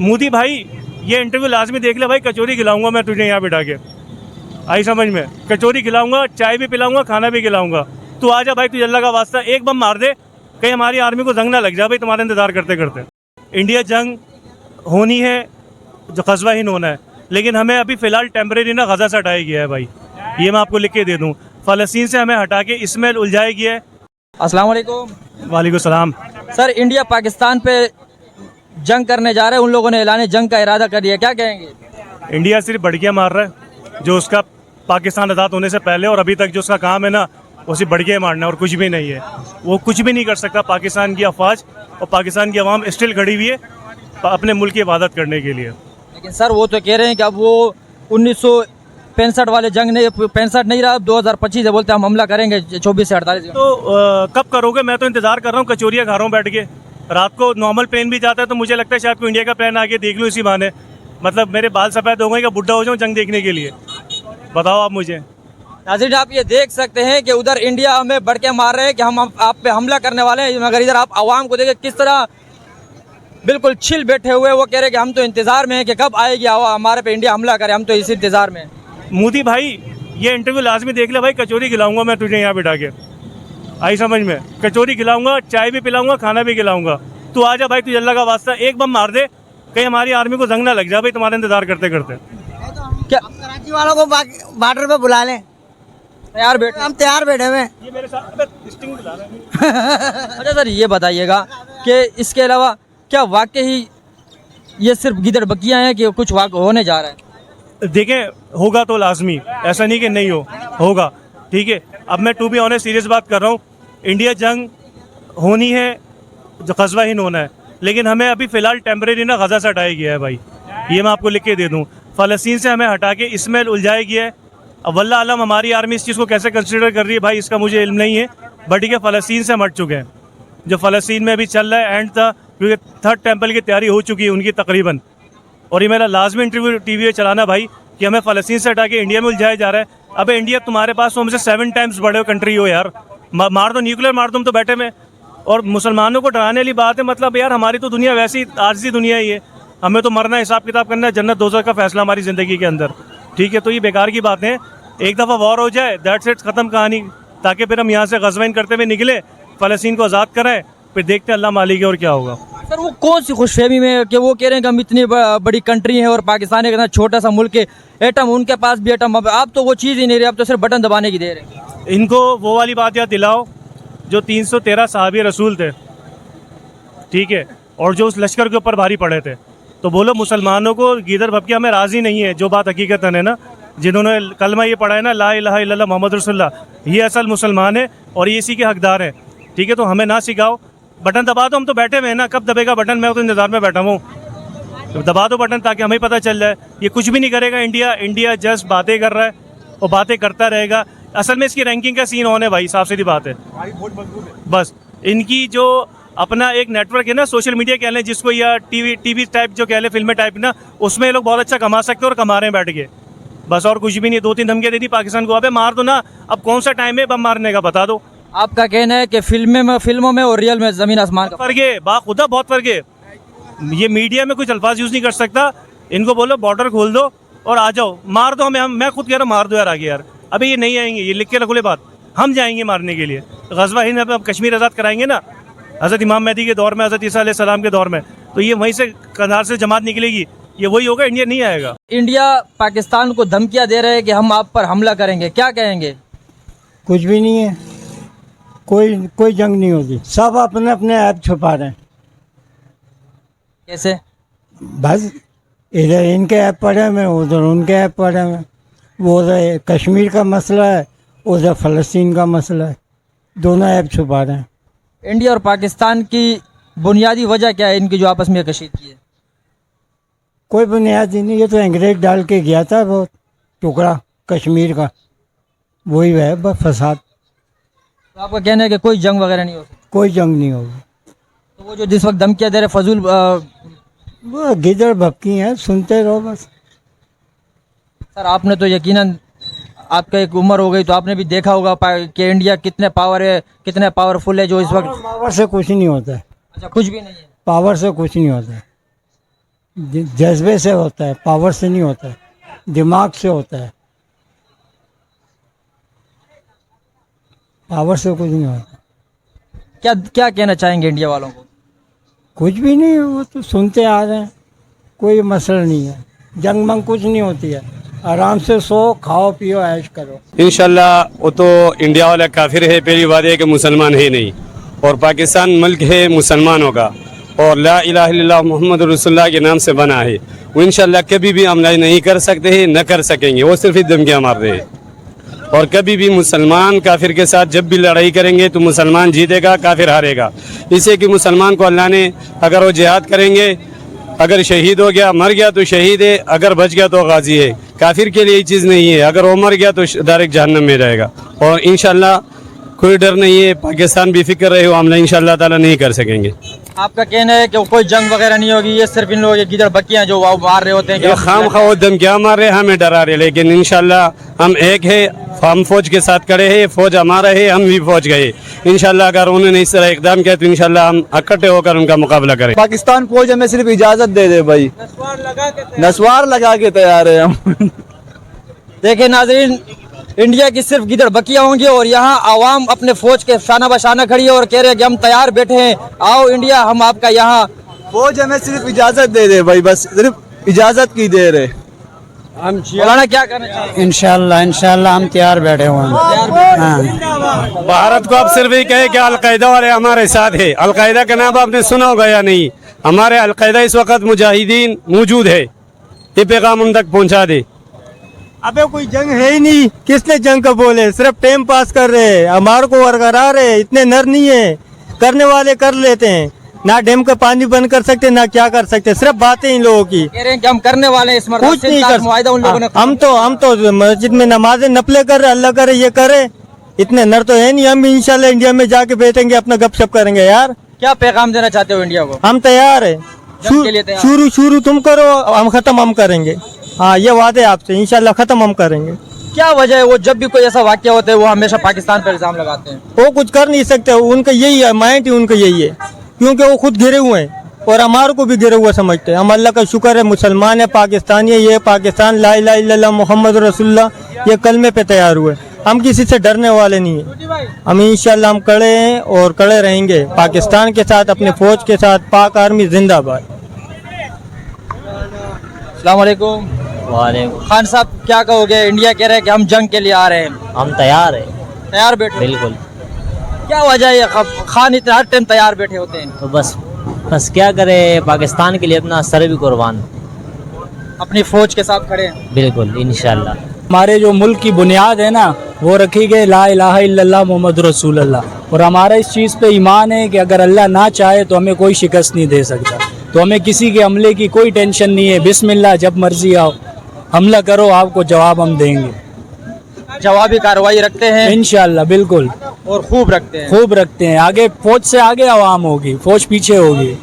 मोदी भाई ये इंटरव्यू लाजमी देख ले भाई, कचौरी खिलाऊंगा मैं तुझे यहाँ बिठा के, आई समझ में, कचौरी खिलाऊंगा, चाय भी पिलाऊंगा, खाना भी खिलाऊंगा। तू आ जा भाई, तुझे अल्लाह का वास्ता एक बम मार दे, कहीं हमारी आर्मी को जंग ना लग जाए भाई तुम्हारा इंतजार करते करते। इंडिया जंग होनी है, जो कस्बा हिंद होना है, लेकिन हमें अभी फ़िलहाल टेम्परेरी ना गज़ा से हटाया गया है भाई, ये मैं आपको लिख के दे दूँ। फ़लस्तीन से हमें हटा के इसमें उलझाया गया है। अस्सलाम वालेकुम। वालेकुम सलाम। सर, इंडिया पाकिस्तान पे जंग करने जा रहे हैं, उन लोगों ने ऐलान जंग का इरादा कर दिया, क्या कहेंगे? इंडिया सिर्फ भड़कियाँ मार रहा है, जो उसका पाकिस्तान आज़ाद होने से पहले और अभी तक जो उसका काम है ना, वो सिर्फ भड़कियाँ मारना है और कुछ भी नहीं है। वो कुछ भी नहीं कर सकता। पाकिस्तान की अफवाज और पाकिस्तान की आवाम स्टिल खड़ी हुई है अपने मुल्क की इबादत करने के लिए। लेकिन सर, वो तो कह रहे हैं कि अब वो 1965 वाले जंग नहीं, 65 नहीं रहा, अब 2025 है, बोलते हम हमला करेंगे 24 से 48। तो कब करोगे? मैं तो इंतज़ार कर रहा हूँ, कचौरियाँ खा रहा हूँ बैठ के। रात को नॉर्मल प्लेन भी जाता है तो मुझे लगता है शायद कोई इंडिया का प्लेन आके देख लूँ इसी बहाने। मतलब मेरे बाल सफ़ेद हो गए, क्या बुढ़ा हो जाऊँ जंग देखने के लिए? बताओ आप मुझे। नाज़रीन, आप ये देख सकते हैं कि उधर इंडिया हमें बढ़के मार रहे हैं कि हम आप पे हमला करने वाले हैं, मगर इधर आप आवाम को देखें किस तरह बिल्कुल छिल बैठे हुए। वो कह रहे हैं कि हम तो इंतज़ार में हैं कि कब आएगी हमारे पे इंडिया हमला करे, हम तो इसी इंतज़ार में हैं। मोदी भाई ये इंटरव्यू लाजमी देख ले भाई, कचौरी खिलाऊंगा मैं तुझे यहाँ बिठा के, आई समझ में, कचौरी खिलाऊंगा, चाय भी पिलाऊंगा, खाना भी खिलाऊंगा। तू आ जा भाई, तुझे अल्लाह का वास्ता एक बम मार दे, कहीं हमारी आर्मी को जंग ना लग जाए भाई तुम्हारा इंतजार करते करते। क्या कराची वालों को बॉर्डर पे बुला लें, तैयार बैठे? हम तैयार बैठे हुए हैं। ये मेरे साथ स्टिंग दिला रहा है। अच्छा सर, ये बताइएगा कि इसके अलावा क्या वाकई ही ये सिर्फ गिदड़ बकियां हैं कि कुछ होने जा रहा है? देखें, होगा तो लाजमी, ऐसा नहीं कि नहीं होगा, ठीक है। अब मैं टू बी ऑनेस्ट सीरियस बात कर रहा हूँ, इंडिया जंग होनी है, जो कस्बा हिंद होना है, लेकिन हमें अभी फ़िलहाल टेम्परेरी ना गज़ा से हटाया गया है भाई, ये मैं आपको लिख के दे दूँ। फ़लस्तीन से हमें हटा के इसमें उलझाया गया है। अब वल्लाह आलम हमारी आर्मी इस चीज़ को कैसे कंसिडर कर रही है भाई, इसका मुझे इल्म नहीं है, बट ठीक है, फ़लस्तीन से हम हट चुके हैं। जो फ़लस्तीन में अभी चल रहा है एंड था, क्योंकि थर्ड टेम्पल की तैयारी हो चुकी है उनकी तकरीबन, और ये मेरा लाजमी इंटरव्यू टीवी पे चलाना भाई कि हमें फ़लस्तीन से हटा के इंडिया में उलझाया जा रहा है। अबे इंडिया तुम्हारे पास तो हमसे 7 टाइम्स बड़े कंट्री हो यार, मार दो, न्यूक्लियर मार दो, तुम तो बैठे में। और मुसलमानों को डराने वाली बात है, मतलब यार हमारी तो दुनिया वैसी आरजी दुनिया ही है, हमें तो मरना, हिसाब किताब करना है, जन्नत दोज़ख का फैसला हमारी ज़िंदगी के अंदर, ठीक है। तो ये बेकार की बात है, एक दफ़ा वॉर हो जाए, दैट्स इट, ख़त्म कहानी, ताकि फिर हम यहाँ से गज़वाइन करते हुए निकले, फ़लस्तीन को आज़ाद कराएं, फिर देखते हैं अल्लाह मालिक है और क्या होगा। सर, वो कौन सी खुशफहमी में कि वो कह रहे हैं कि हम इतनी बड़ी कंट्री है और पाकिस्तान एक छोटा सा मुल्क है, एटम उनके पास भी एटम, अब आप तो वो चीज़ ही नहीं रही, अब तो सिर्फ बटन दबाने की देर है। इनको वो वाली बात याद दिलाओ जो 313 सहाबी रसूल थे, ठीक है, और जो उस लश्कर के ऊपर भारी पड़े थे। तो बोलो मुसलमानों को गीदड़ भपकिया में राज़ी नहीं है, जो बात हकीकतन है ना, जिन्होंने कलमा ये पढ़ा है ना, ला इलाहा इल्लल्लाह मोहम्मद रसूलुल्लाह, ये असल मुसलमान है और ये इसी के हकदार हैं, ठीक है। तो हमें ना सिखाओ, बटन दबा दो, हम तो बैठे हुए हैं ना, कब दबेगा बटन, मैं तो इंतज़ार में बैठा हूँ, तो दबा दो बटन ताकि हमें पता चल जाए। ये कुछ भी नहीं करेगा इंडिया जस्ट बातें कर रहा है और बातें करता रहेगा। असल में इसकी रैंकिंग का सीन ऑन है भाई, साफ सीधी बात है। बस इनकी जो अपना एक नेटवर्क है ना, सोशल मीडिया कह लें जिसको, या टीवी टाइप जो कह लें, फिल्में टाइप ना, उसमें ये लोग बहुत अच्छा कमा सकते हैं और कमा रहे हैं बैठ के, बस, और कुछ भी नहीं। 2-3 धमकियाँ दे दी पाकिस्तान को, अबे मार दो ना, अब कौन सा टाइम है बम मारने का, बता दो। आपका कहना है कि फिल्मों में और रियल में ज़मीन आसमान का फर्क है, बाखुदा बहुत फर्क है। ये मीडिया में कुछ अल्फाज यूज़ नहीं कर सकता, इनको बोलो बॉर्डर खोल दो और आ जाओ, मार दो हमें, मैं खुद कह रहा हूँ मार दो यार आगे यार। अभी ये नहीं आएंगे, ये लिख के रखो ले बात, हम जाएंगे मारने के लिए। गज़वा हिंद अब कश्मीर आज़ाद कराएंगे ना, हज़रत इमाम मेहदी के दौर में, हज़रत ईसा अलैहिस्सलाम के दौर में, तो ये वहीं से कंधार से जमात निकलेगी, ये वही होगा, इंडिया नहीं आएगा। इंडिया पाकिस्तान को धमकियां दे रहे हैं कि हम आप पर हमला करेंगे, क्या कहेंगे? कुछ भी नहीं है, कोई जंग नहीं होगी, सब अपने अपने ऐप छुपा रहे हैं। कैसे? बस इधर इनके ऐप पड़े में, उधर उनके ऐप पड़े में, वो उधर कश्मीर का मसला है, उधर फ़लस्तीन का मसला है, दोनों ऐप छुपा रहे हैं। इंडिया और पाकिस्तान की बुनियादी वजह क्या है इनकी जो आपस में कशीदगी है? कोई बुनियादी नहीं, ये तो अंग्रेज डाल के गया था वो टुकड़ा कश्मीर का, वही है बस फसाद। तो आपका कहना है कि कोई जंग वगैरह नहीं हो सकती? कोई जंग नहीं होगी। तो वो जो जिस वक्त धमकियां दे रहे फजूल वो गिदड़ भपकी हैं, सुनते रहो बस। सर, आपने तो यकीनन, आपका एक उम्र हो गई तो आपने भी देखा होगा कि इंडिया कितने पावर है, कितने पावरफुल है जो इस वक्त। पावर से कुछ नहीं होता है, अच्छा, कुछ भी नहीं है? पावर से कुछ नहीं होता है। जज्बे से होता है, पावर से नहीं होता है, दिमाग से होता है। पावर से कुछ नहीं होता। क्या क्या कहना चाहेंगे इंडिया वालों को? कुछ भी नहीं, वो तो सुनते आ रहे हैं, कोई मसला नहीं है। जंग मंग कुछ नहीं होती है, आराम से सो खाओ पियो ऐश करो। इंशाल्लाह वो तो इंडिया वाला काफिर है, पहली बात है कि मुसलमान है नहीं, और पाकिस्तान मुल्क है मुसलमानों का, और ला इलाहा इल्लल्लाह मोहम्मद रसूलुल्लाह के नाम से बना है। वो इंशाल्लाह कभी भी हमला नहीं कर सकते हैं, न कर सकेंगे। वो सिर्फ धमकियाँ मार रहे हैं, और कभी भी मुसलमान काफिर के साथ जब भी लड़ाई करेंगे तो मुसलमान जीतेगा, काफिर हारेगा। इससे कि मुसलमान को अल्लाह ने, अगर वो जिहाद करेंगे, अगर शहीद हो गया, मर गया तो शहीद है, अगर बच गया तो गाजी है। काफिर के लिए ये चीज़ नहीं है, अगर वो मर गया तो डायरेक्ट जहन्नम में जाएगा। और इंशाल्लाह कोई डर नहीं है, पाकिस्तान बेफिक्र रहे हो, हमला इंशाल्लाह ताला नहीं कर सकेंगे। आपका कहना है कि कोई जंग वगैरह नहीं होगी, ये सिर्फ इन लोगों के गिदड़ बक्कियां जो वो मार रहे होते हैं? ये खाम खा वो धमकियाँ मार रहे, हमें डरा रहे, लेकिन इंशाल्लाह हम एक है, हम फौज के साथ खड़े हैं, फौज हमारा है, हम भी फौज गए। इंशाल्लाह अगर उन्होंने इस तरह इकदाम किया तो इंशाल्लाह हम इकट्ठे होकर उनका मुकाबला करें। पाकिस्तान फौज हमें सिर्फ इजाजत दे दे भाई, नस्वार लगा के तैयार है हम। देखिए नाजरीन, इंडिया की सिर्फ गिदड़ बकियां होंगी और यहाँ आवाम अपने फौज के शाना बशाना खड़ी है और कह रहे हैं कि हम तैयार बैठे हैं, आओ इंडिया, हम आपका यहाँ। फौज हमें सिर्फ इजाजत दे दे भाई, बस सिर्फ इजाजत की देर है। हम मौलाना क्या करना चाहिए? इंशाल्लाह हम तैयार बैठे हुए हैं। भारत को अब सिर्फ ये कहे कि अलकायदा वाले हमारे साथ है। अलकायदा का नाम आपने सुना होगा या नहीं? हमारे अलकायदा इस वक्त मुजाहिदीन मौजूद है, ये पैगाम उन तक पहुँचा दे। अबे कोई जंग है ही नहीं, किसने जंग का बोले, सिर्फ टाइम पास कर रहे हैं, हमारे को वरकरा रहे, इतने नर नहीं है, करने वाले कर लेते हैं। ना डैम का पानी बंद कर सकते, ना क्या कर सकते, सिर्फ बातें इन लोगों की। कह रहे हैं कि हम करने वाले हैं, इस मरतबा कुछ नहीं कर मुआहिदा उन लोगों ने। हम तो मस्जिद में नमाजें नफले कर रहे, अल्लाह करे ये करे, इतने नर तो है नहीं। हम भी इंशाल्लाह इंडिया में जाके बैठेंगे, अपना गपशप करेंगे। यार क्या पैगाम देना चाहते हो इंडिया को? हम तैयार है, जंग के लिए तैयार। शुरू तुम करो, हम खत्म हम करेंगे। हाँ, ये वादे आपसे, इंशाल्लाह खत्म हम करेंगे। क्या वजह है वो जब भी कोई ऐसा वाक्य होता है वो हमेशा पाकिस्तान पर इल्जाम लगाते हैं? वो कुछ कर नहीं सकते, उनका यही है, माइंड ही उनका यही है, क्योंकि वो खुद घिरे हुए हैं और हमारे को भी घिरे हुआ समझते हैं। हम अल्लाह का शुक्र है, मुसलमान है, पाकिस्तानी है, ये पाकिस्तान ला इलाहा इल्लल्लाह मोहम्मद रसूलुल्लाह ये कलमे पे तैयार हुए। हम किसी से डरने वाले नहीं है, हम इंशाल्लाह हम खड़े हैं और खड़े रहेंगे पाकिस्तान के साथ, अपने फौज के साथ। पाक आर्मी जिंदाबाद। अस्सलाम वालेकुम। वालेकुम। खान साहब क्या कहोगे? इंडिया कह रहे हैं कि हम जंग के लिए आ रहे हैं, हम तैयार है, तैयार बैठे? बिल्कुल। क्या वजह है खान इतना हर टाइम तैयार बैठे होते हैं? तो बस क्या करे, पाकिस्तान के लिए अपना सर भी कुर्बान, अपनी फौज के साथ खड़े हैं। बिल्कुल इंशाल्लाह। हमारे जो मुल्क की बुनियाद है ना, वो रखी गई ला इलाहा इल्लल्लाह मोहम्मद रसूलुल्लाह। और हमारा इस चीज़ पे ईमान है कि अगर अल्लाह ना चाहे तो हमें कोई शिकस्त नहीं दे सकता। तो हमें किसी के हमले की कोई टेंशन नहीं है। बिस्मिल्लाह, जब मर्जी आओ हमला करो, आपको जवाब हम देंगे। जवाबी कार्रवाई रखते हैं इंशाल्लाह, बिल्कुल, और खूब रखते हैं, खूब रखते हैं। आगे फौज से आगे आवाम होगी, फौज पीछे होगी।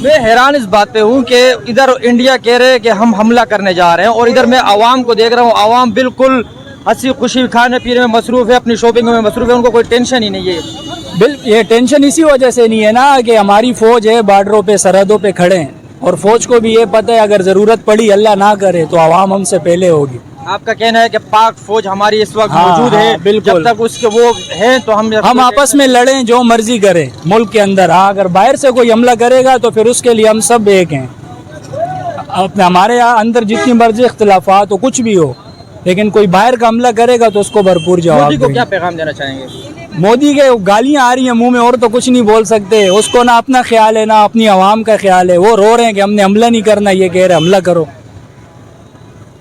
मैं हैरान इस बात पे हूँ कि इधर इंडिया कह रहे हैं कि हम हमला करने जा रहे हैं और इधर मैं आवाम को देख रहा हूँ, आवाम बिल्कुल हंसी खुशी खाने पीने में मसरूफ है, अपनी शॉपिंग में मसरूफ है, उनको कोई टेंशन ही नहीं है। ये टेंशन इसी वजह से नहीं है ना कि हमारी फौज है, बॉर्डरों पे, सरहदों पे खड़े हैं, और फौज को भी ये पता है अगर जरूरत पड़ी, अल्लाह ना करे, तो आवाम हमसे पहले होगी। आपका कहना है कि पाक फौज हमारी इस वक्त हाँ, मौजूद है, हाँ, बिल्कुल। जब तक उसके वो हैं तो हम आपस में लड़ें, जो मर्जी करें मुल्क के अंदर। हाँ, अगर बाहर से कोई हमला करेगा तो फिर उसके लिए हम सब एक हैं। अपने हमारे यहाँ अंदर जितनी मर्जी इख्तिलाफात हो, कुछ भी हो, लेकिन कोई बाहर का हमला करेगा तो उसको भरपूर जवाब मोदी को देंगे। क्या पैगाम देना चाहेंगे? मोदी के गालियां आ रही हैं मुंह में, और तो कुछ नहीं बोल सकते। उसको ना अपना ख्याल है ना अपनी आवाम का ख्याल है। वो रो रहे हैं कि हमने हमला नहीं करना, ये कह रहे हमला करो।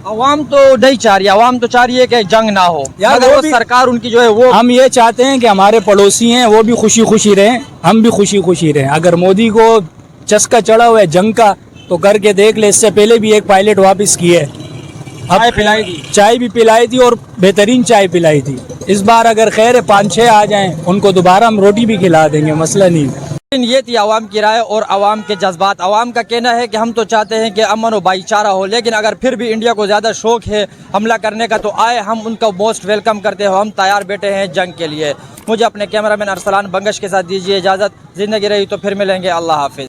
आवाम तो नहीं चाह रही, आवाम तो चाह रही है कि जंग ना हो, मगर वो सरकार उनकी जो है वो। हम ये चाहते हैं कि हमारे पड़ोसी हैं वो भी खुशी खुशी रहें, हम भी खुशी खुशी रहें। अगर मोदी को चस्का चढ़ा हुआ है जंग का तो करके देख ले। इससे पहले भी एक पायलट वापस की है, चाय पिलाई थी, चाय भी पिलाई थी और बेहतरीन चाय पिलाई थी। इस बार अगर खैर है 5-6 आ जाएं, उनको दोबारा हम रोटी भी खिला देंगे, मसला नहीं। ये थी आवाम की राय और आवाम के जज्बात। आवाम का कहना है कि हम तो चाहते हैं कि अमन और भाईचारा हो, लेकिन अगर फिर भी इंडिया को ज़्यादा शौक है हमला करने का तो आए, हम उनका मोस्ट वेलकम करते हो, हम तैयार बैठे हैं जंग के लिए। मुझे अपने कैमरामैन अरसलान बंगश के साथ दीजिए इजाज़त। ज़िंदगी रही तो फिर मिलेंगे। अल्लाह हाफिज़।